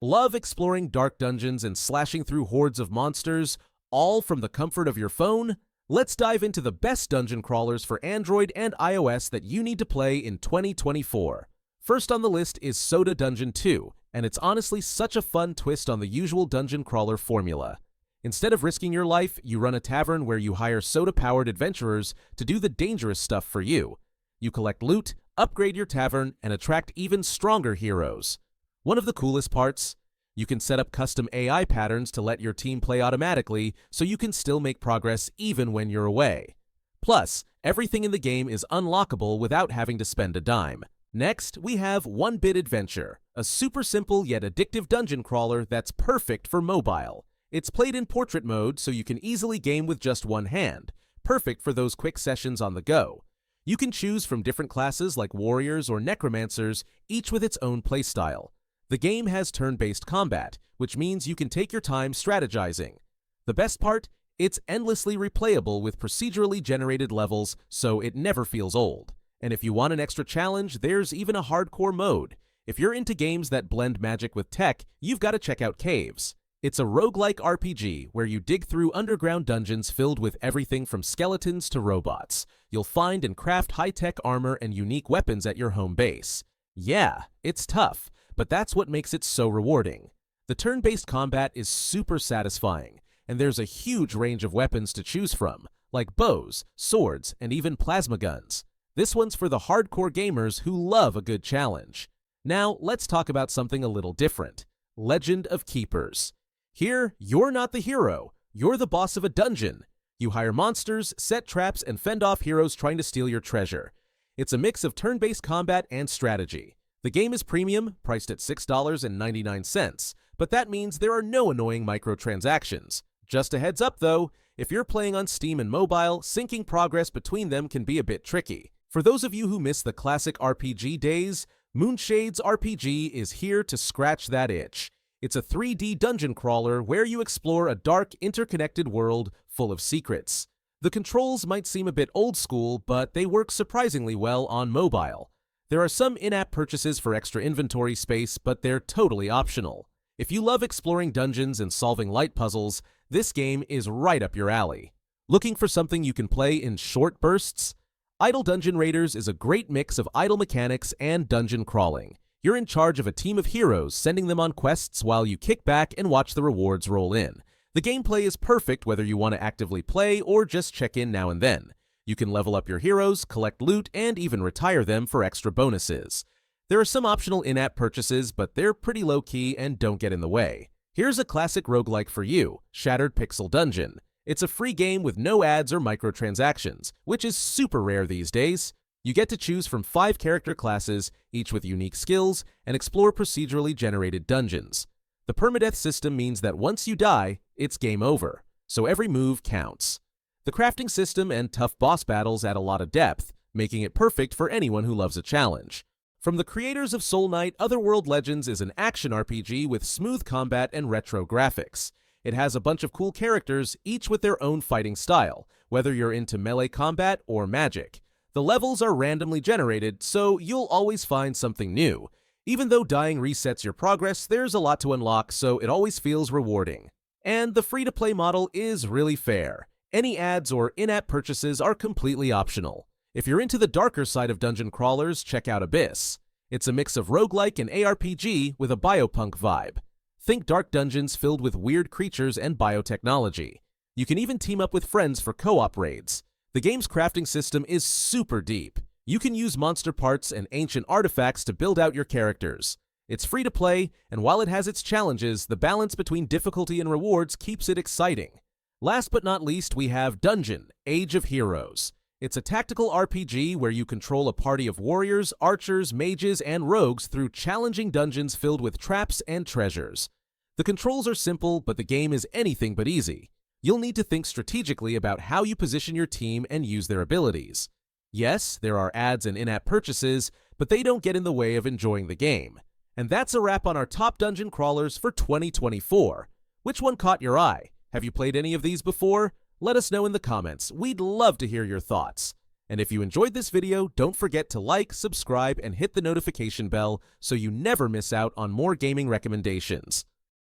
Love exploring dark dungeons and slashing through hordes of monsters, all from the comfort of your phone? Let's dive into the best dungeon crawlers for Android and iOS that you need to play in 2024. First on the list is Soda Dungeon 2, and it's honestly such a fun twist on the usual dungeon crawler formula. Instead of risking your life, you run a tavern where you hire soda-powered adventurers to do the dangerous stuff for you. You collect loot, upgrade your tavern, and attract even stronger heroes. One of the coolest parts? You can set up custom AI patterns to let your team play automatically so you can still make progress even when you're away. Plus, everything in the game is unlockable without having to spend a dime. Next, we have 1-Bit Adventure, a super simple yet addictive dungeon crawler that's perfect for mobile. It's played in portrait mode so you can easily game with just one hand, perfect for those quick sessions on the go. You can choose from different classes like warriors or necromancers, each with its own playstyle. The game has turn-based combat, which means you can take your time strategizing. The best part? It's endlessly replayable with procedurally generated levels, so it never feels old. And if you want an extra challenge, there's even a hardcore mode. If you're into games that blend magic with tech, you've got to check out Caves. It's a roguelike RPG where you dig through underground dungeons filled with everything from skeletons to robots. You'll find and craft high-tech armor and unique weapons at your home base. Yeah, it's tough, but that's what makes it so rewarding. The turn-based combat is super satisfying, and there's a huge range of weapons to choose from, like bows, swords, and even plasma guns. This one's for the hardcore gamers who love a good challenge. Now, let's talk about something a little different. Legend of Keepers. Here, you're not the hero, you're the boss of a dungeon. You hire monsters, set traps, and fend off heroes trying to steal your treasure. It's a mix of turn-based combat and strategy. The game is premium, priced at $6.99, but that means there are no annoying microtransactions. Just a heads up though, if you're playing on Steam and mobile, syncing progress between them can be a bit tricky. For those of you who miss the classic RPG days, Moonshades RPG is here to scratch that itch. It's a 3D dungeon crawler where you explore a dark, interconnected world full of secrets. The controls might seem a bit old school, but they work surprisingly well on mobile. There are some in-app purchases for extra inventory space, but they're totally optional. If you love exploring dungeons and solving light puzzles, this game is right up your alley. Looking for something you can play in short bursts? Idle Dungeon Raiders is a great mix of idle mechanics and dungeon crawling. You're in charge of a team of heroes, sending them on quests while you kick back and watch the rewards roll in. The gameplay is perfect whether you want to actively play or just check in now and then. You can level up your heroes, collect loot, and even retire them for extra bonuses. There are some optional in-app purchases, but they're pretty low-key and don't get in the way. Here's a classic roguelike for you, Shattered Pixel Dungeon. It's a free game with no ads or microtransactions, which is super rare these days. You get to choose from 5 character classes, each with unique skills, and explore procedurally generated dungeons. The permadeath system means that once you die, it's game over, so every move counts. The crafting system and tough boss battles add a lot of depth, making it perfect for anyone who loves a challenge. From the creators of Soul Knight, Otherworld Legends is an action RPG with smooth combat and retro graphics. It has a bunch of cool characters, each with their own fighting style, whether you're into melee combat or magic. The levels are randomly generated, so you'll always find something new. Even though dying resets your progress, there's a lot to unlock, so it always feels rewarding. And the free-to-play model is really fair. Any ads or in-app purchases are completely optional. If you're into the darker side of dungeon crawlers, check out Abyss. It's a mix of roguelike and ARPG with a biopunk vibe. Think dark dungeons filled with weird creatures and biotechnology. You can even team up with friends for co-op raids. The game's crafting system is super deep. You can use monster parts and ancient artifacts to build out your characters. It's free to play, and while it has its challenges, the balance between difficulty and rewards keeps it exciting. Last but not least, we have Dungeon: Age of Heroes. It's a tactical RPG where you control a party of warriors, archers, mages, and rogues through challenging dungeons filled with traps and treasures. The controls are simple, but the game is anything but easy. You'll need to think strategically about how you position your team and use their abilities. Yes, there are ads and in-app purchases, but they don't get in the way of enjoying the game. And that's a wrap on our top dungeon crawlers for 2024. Which one caught your eye? Have you played any of these before? Let us know in the comments. We'd love to hear your thoughts. And if you enjoyed this video, don't forget to like, subscribe, and hit the notification bell so you never miss out on more gaming recommendations.